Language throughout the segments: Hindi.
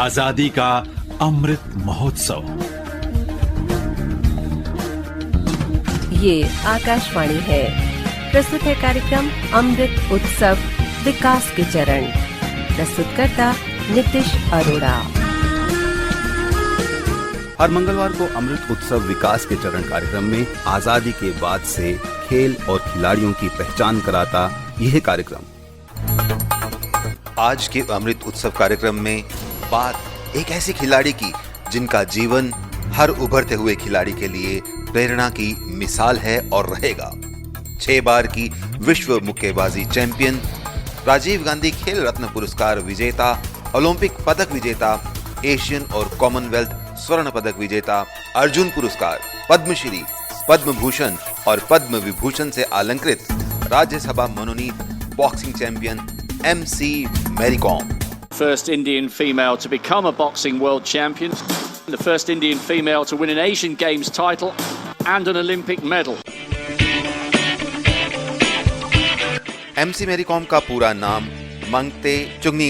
आजादी का अमृत महोत्सव। ये आकाशवाणी है। प्रस्तुत है कार्यक्रम अमृत उत्सव विकास के चरण। प्रस्तुतकर्ता नितिश अरोड़ा। हर मंगलवार को अमृत उत्सव विकास के चरण कार्यक्रम में आजादी के बाद से खेल और खिलाड़ियों की पहचान कराता यह कार्यक्रम। आज के अमृत उत्सव कार्यक्रम में बात एक ऐसे खिलाड़ी की जिनका जीवन हर उभरते हुए खिलाड़ी के लिए प्रेरणा की मिसाल है और रहेगा। 6 बार की विश्व मुक्केबाजी चैंपियन, राजीव गांधी खेल रत्न पुरस्कार विजेता, ओलंपिक पदक विजेता, एशियन और कॉमनवेल्थ स्वर्ण पदक विजेता, अर्जुन पुरस्कार, पद्मश्री, पद्म भूषण और पद्म विभूषण से अलंकृत राज्यसभा मनोनीत boxing champion MC Mary Kom. First Indian female to become a boxing world champion, the first Indian female to win an Asian Games title and an Olympic medal. MC Mary Kom का पूरा नाम मंगते चुंगनी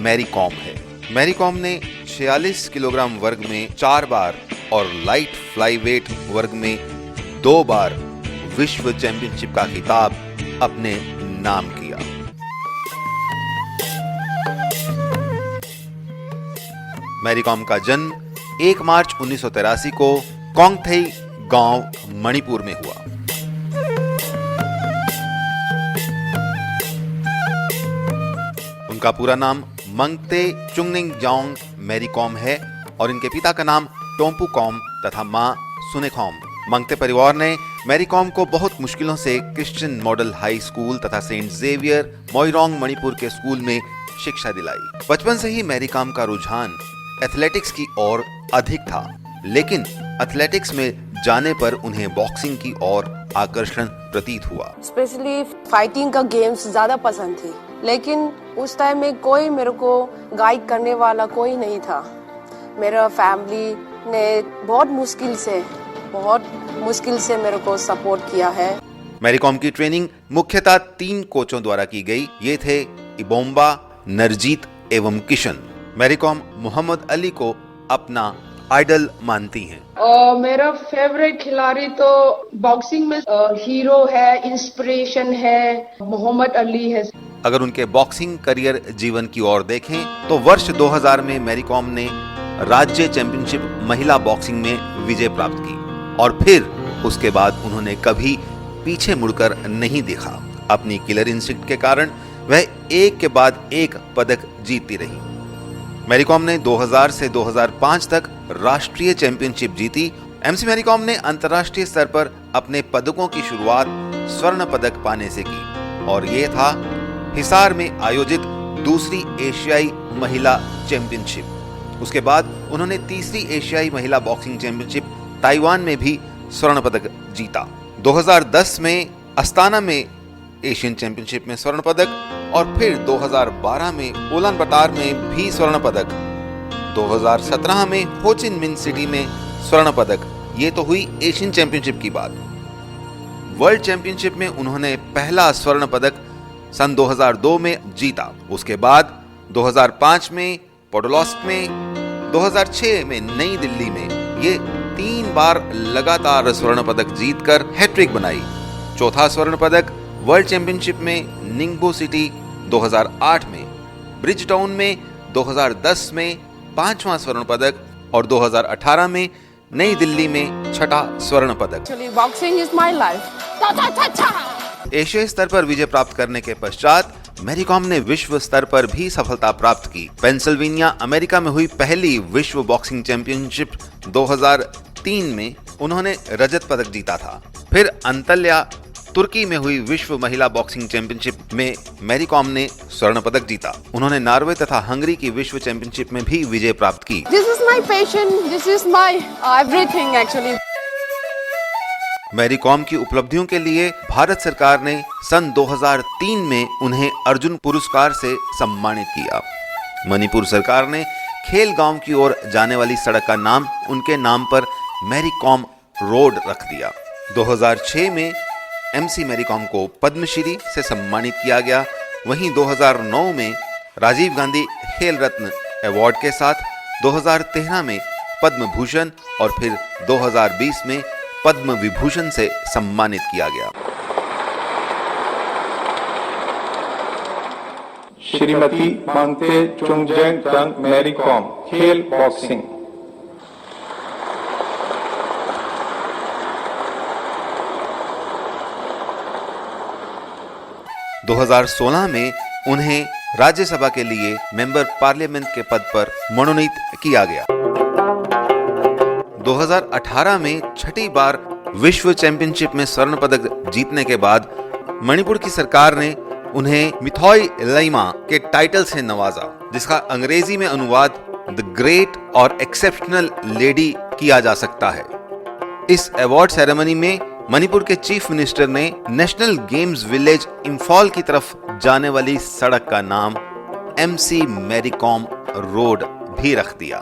मैरी कॉम है। मैरी कॉम ने 46 किलोग्राम वर्ग में 4 बार और लाइट फ्लाईवेट वर्ग में 2 बार विश्व चैंपियनशिप का खिताब अपने नाम किया। मैरी कॉम का जन्म 1 मार्च 1983 को कोंगथेई गांव मणिपुर में हुआ। उनका पूरा नाम मंगते चुंगनिंगजांग मैरी कॉम है और इनके पिता का नाम टोम्पू कॉम तथा मां सुनेखॉम। मंगते परिवार ने मैरी कॉम को बहुत मुश्किलों से क्रिश्चियन मॉडल हाई स्कूल तथा सेंट जेवियर मोइरोंग मणिपुर के स्कूल में शिक्षा दिलाई। बचपन से ही मैरी कॉम का रुझान एथलेटिक्स की ओर अधिक था, लेकिन एथलेटिक्स में जाने पर उन्हें बॉक्सिंग की ओर आकर्षण प्रतीत हुआ। स्पेशली फाइटिंग का गेम्स ज्यादा पसंद थी, लेकिन उस टाइम में कोई मेरे को गाइड करने वाला कोई नहीं था। मेरा फैमिली ने बहुत मुश्किल से मेरे को सपोर्ट किया है। मैरी कॉम की ट्रेनिंग मुख्यतः 3 कोचों द्वारा की गई। ये थे इबोम्बा, नरजीत एवं किशन। मैरी कॉम मोहम्मद अली को अपना आइडल मानती हैं। मेरा फेवरेट खिलाड़ी तो बॉक्सिंग में हीरो है, इंस्पिरेशन है, मोहम्मद अली है। अगर उनके बॉक्सिंग करियर जीवन की ओर देखें तो वर्ष 2000 में मैरी कॉम ने राज्य चैंपियनशिप महिला बॉक्सिंग में विजय प्राप्त की और फिर उसके बाद उन्होंने कभी पीछे मुड़कर नहीं देखा। अपनी किलर इंस्टिंक्ट के कारण वह एक के बाद एक पदक जीतती रही। मैरी कॉम ने 2000 से 2005 तक राष्ट्रीय चैंपियनशिप जीती। MC मैरी कॉम ने अंतर्राष्ट्रीय स्तर पर अपने पदकों की शुरुआत स्वर्ण पदक पाने से की और ये था हिसार में आयोजित दूसरी एशियाई महिला चैंपियनशिप। उसके बाद उन्होंने तीसरी एशियाई महिला बॉक्सिंग चैंपियनशिप ताइवान में भी स्वर्ण पदक जीता। 2010 में अस्ताना में एशियन चैंपियनशिप में स्वर्ण पदक और फिर 2012 में उलान बटार में भी स्वर्ण पदक, 2017 में हो चिन मिन्ह सिटी में स्वर्ण पदक। ये तो हुई एशियन चैंपियनशिप की बात। वर्ल्ड चैंपियनशिप में उन्होंने पहला स्वर्ण पदक सन 2002 में जीता। उसके बाद 2005 में पोडोलास्क में, 2006 में नई दिल्ली में ये 3 बार लगातार स्वर्ण पदक जीतकर हैट्रिक बनाई। चौथा स्वर्ण पदक वर्ल्ड चैंपियनशिप में निंगबो सिटी 2008 में, ब्रिजटाउन में 2010 में 5वां स्वर्ण पदक और 2018 में नई दिल्ली में 6ठा स्वर्ण पदक। Boxing is my life. एशियाई स्तर पर विजय प्राप्त करने के पश्चात मैरी कॉम ने विश्व स्तर पर भी सफलता प्राप्त की। पेंसिल्वेनिया अमेरिका में हुई पहली विश्व बॉक्सिंग चैंपियनशिप 2003 में उन्होंने रजत पदक जीता था। फिर अंतल्या तुर्की में हुई विश्व महिला बॉक्सिंग चैंपियनशिप में मैरी कॉम ने स्वर्ण पदक जीता। उन्होंने नॉर्वे तथा हंगरी की विश्व चैंपियनशिप में भी विजय प्राप्त की। This is my passion, this is my everything actually. Mary Kom की उपलब्धियों के लिए भारत सरकार ने सन 2003 में उन्हें अर्जुन पुरस्कार से सम्मानित किया। मणिपुर सरकार ने खेल गांव की ओर जाने वाली सड़क का नाम उनके नाम पर मैरी कॉम रोड रख दिया। 2006 में MC मैरी कॉम को पद्मश्री से सम्मानित किया गया। वहीं 2009 में राजीव गांधी खेल रत्न अवार्ड के साथ 2013 में पद्म भूषण और फिर 2020 में पद्म विभूषण से सम्मानित किया गया। श्रीमती मांगते चुंगजेंग तंग मैरी कॉम, खेल बॉक्सिंग। दो 2016 में उन्हें राज्यसभा के लिए मेंबर पार्लियामेंट के पद पर मनोनीत किया गया। 2018 में छठी बार विश्व चैंपियनशिप में स्वर्ण पदक जीतने के बाद मणिपुर की सरकार ने उन्हें मिथॉय लाइमा के टाइटल से नवाजा, जिसका अंग्रेजी में अनुवाद द ग्रेट और एक्सेप्शनल लेडी किया जा सकता है। इस अवार्ड सेरेमनी में मणिपुर के चीफ मिनिस्टर ने नेशनल गेम्स विलेज इंफॉल की तरफ जाने वाली सड़क का नाम MC मैरी कॉम रोड भी रख दिया।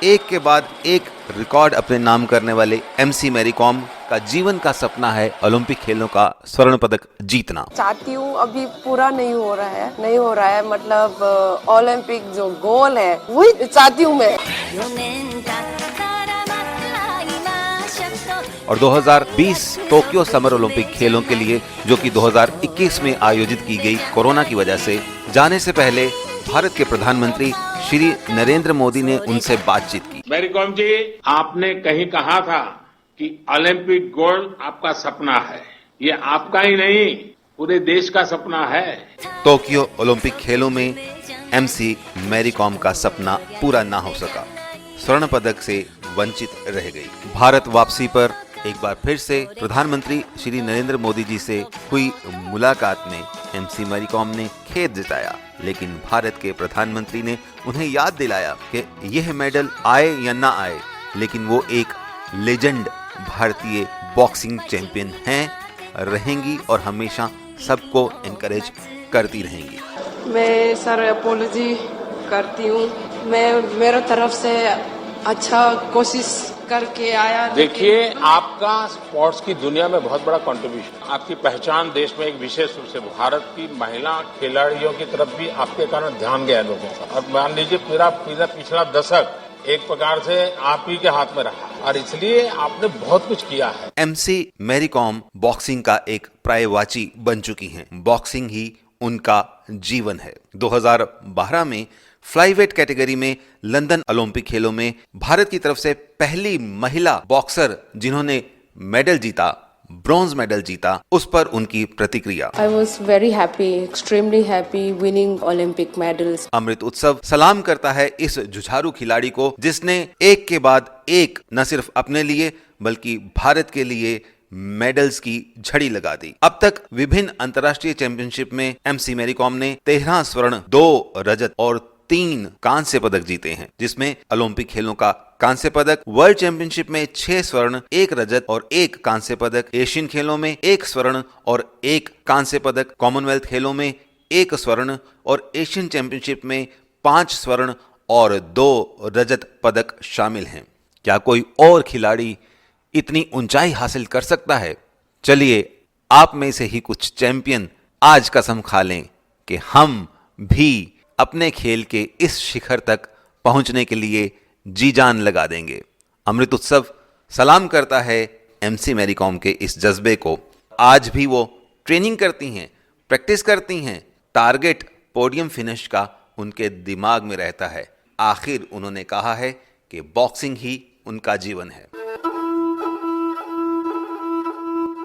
एक के बाद एक रिकॉर्ड अपने नाम करने वाले MC मैरी कॉम का जीवन का सपना है ओलंपिक खेलों का स्वर्ण पदक जीतना। चाहती हूँ, अभी पूरा नहीं हो रहा है मतलब ओलंपिक जो गोल है वही चाहती हूँ मैं। और 2020 टोक्यो समर ओलंपिक खेलों के लिए, जो कि 2021 में आयोजित की गई कोरोना की वजह से, जाने से पहले भारत के प्रधानमंत्री श्री नरेंद्र मोदी ने उनसे बातचीत की। मैरी कॉम जी, आपने कहीं कहा था कि ओलंपिक गोल्ड आपका सपना है। ये आपका ही नहीं, पूरे देश का सपना है। टोक्यो ओलंपिक खेलों में MC मैरी कॉम का सपना पूरा ना हो सका, स्वर्ण पदक से वंचित रह गई। भारत वापसी पर एक बार फिर से प्रधानमंत्री श्री नरेंद्र मोदी जी से हुई मुलाकात में MC मैरी कॉम ने खेद जताया, लेकिन भारत के प्रधानमंत्री ने उन्हें याद दिलाया कि यह मेडल आए या ना आए, लेकिन वो एक लेजेंड भारतीय बॉक्सिंग चैंपियन हैं, रहेंगी और हमेशा सबको एनकरेज करती रहेंगी। मैं सर अपोलॉजी करती हूँ, मैं मेरे तरफ से अच्छा कोशिश करके आया। देखिए, आपका स्पोर्ट्स की दुनिया में बहुत बड़ा कंट्रीब्यूशन, आपकी पहचान देश में एक विशेष रूप से भारत की महिला खिलाड़ियों की तरफ भी आपके कारण ध्यान गया लोगों का। और मान लीजिए पूरा पिछला दशक एक प्रकार से आप ही के हाथ में रहा, और इसलिए आपने बहुत कुछ किया है। MC मैरी कॉम बॉक्सिंग का एक पर्यायवाची बन चुकी हैं। बॉक्सिंग ही उनका जीवन है। 2012 में फ्लाईवेट कैटेगरी में लंदन ओलंपिक खेलों में भारत की तरफ से पहली महिला बॉक्सर जिन्होंने मेडल जीता, ब्रॉन्ज मेडल जीता, उस पर उनकी प्रतिक्रिया। I was very happy, extremely happy winning Olympic medals. अमृत उत्सव सलाम करता है इस जुझारू खिलाड़ी को, जिसने एक के बाद एक न सिर्फ अपने लिए बल्कि भारत के लिए मेडल्स की झड़ी लगा दी। अब तक विभिन्न अंतर्राष्ट्रीय चैंपियनशिप में MC मैरी कॉम ने 13 स्वर्ण, 2 रजत और 3 कांस्य पदक जीते हैं, जिसमें ओलंपिक खेलों का कांस्य पदक, वर्ल्ड चैंपियनशिप में 6 स्वर्ण, 1 रजत और 1 कांस्य पदक, एशियन खेलों में 1 स्वर्ण और 1 कांस्य पदक, कॉमनवेल्थ खेलों में 1 स्वर्ण और एशियन चैंपियनशिप में 5 स्वर्ण और 2 रजत पदक शामिल हैं। क्या कोई और खिलाड़ी इतनी ऊंचाई हासिल कर सकता है? चलिए आप में से ही कुछ चैंपियन आज कसम खा लें कि हम भी अपने खेल के इस शिखर तक पहुंचने के लिए जी जान लगा देंगे। अमृत उत्सव सलाम करता है MC मैरी कॉम के इस जज्बे को। आज भी वो ट्रेनिंग करती हैं, प्रैक्टिस करती हैं, टारगेट पोडियम फिनिश का उनके दिमाग में रहता है। आखिर उन्होंने कहा है कि बॉक्सिंग ही उनका जीवन है।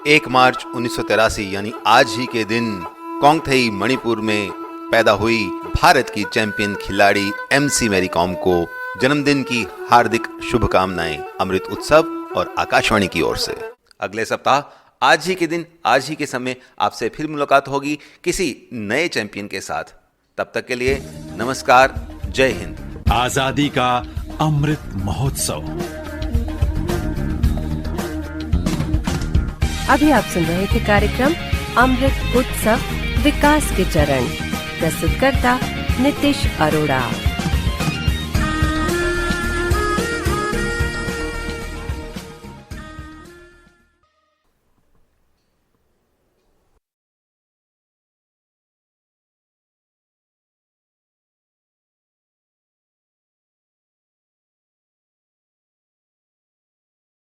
1 मार्च 1983 यानी आज ही के दिन कोंगथेई मणिपुर में पैदा हुई भारत की चैंपियन खिलाड़ी MC मैरी कॉम को जन्मदिन की हार्दिक शुभकामनाएं अमृत उत्सव और आकाशवाणी की ओर से। अगले सप्ताह आज ही के दिन, आज ही के समय आपसे फिर मुलाकात होगी किसी नए चैंपियन के साथ। तब तक के लिए नमस्कार, जय हिंद। आजादी का अमृत महोत्सव। अभी आप सुन रहे थे कार्यक्रम अमृत उत्सव विकास के चरण। प्रस्तुतकर्ता नितिश अरोड़ा।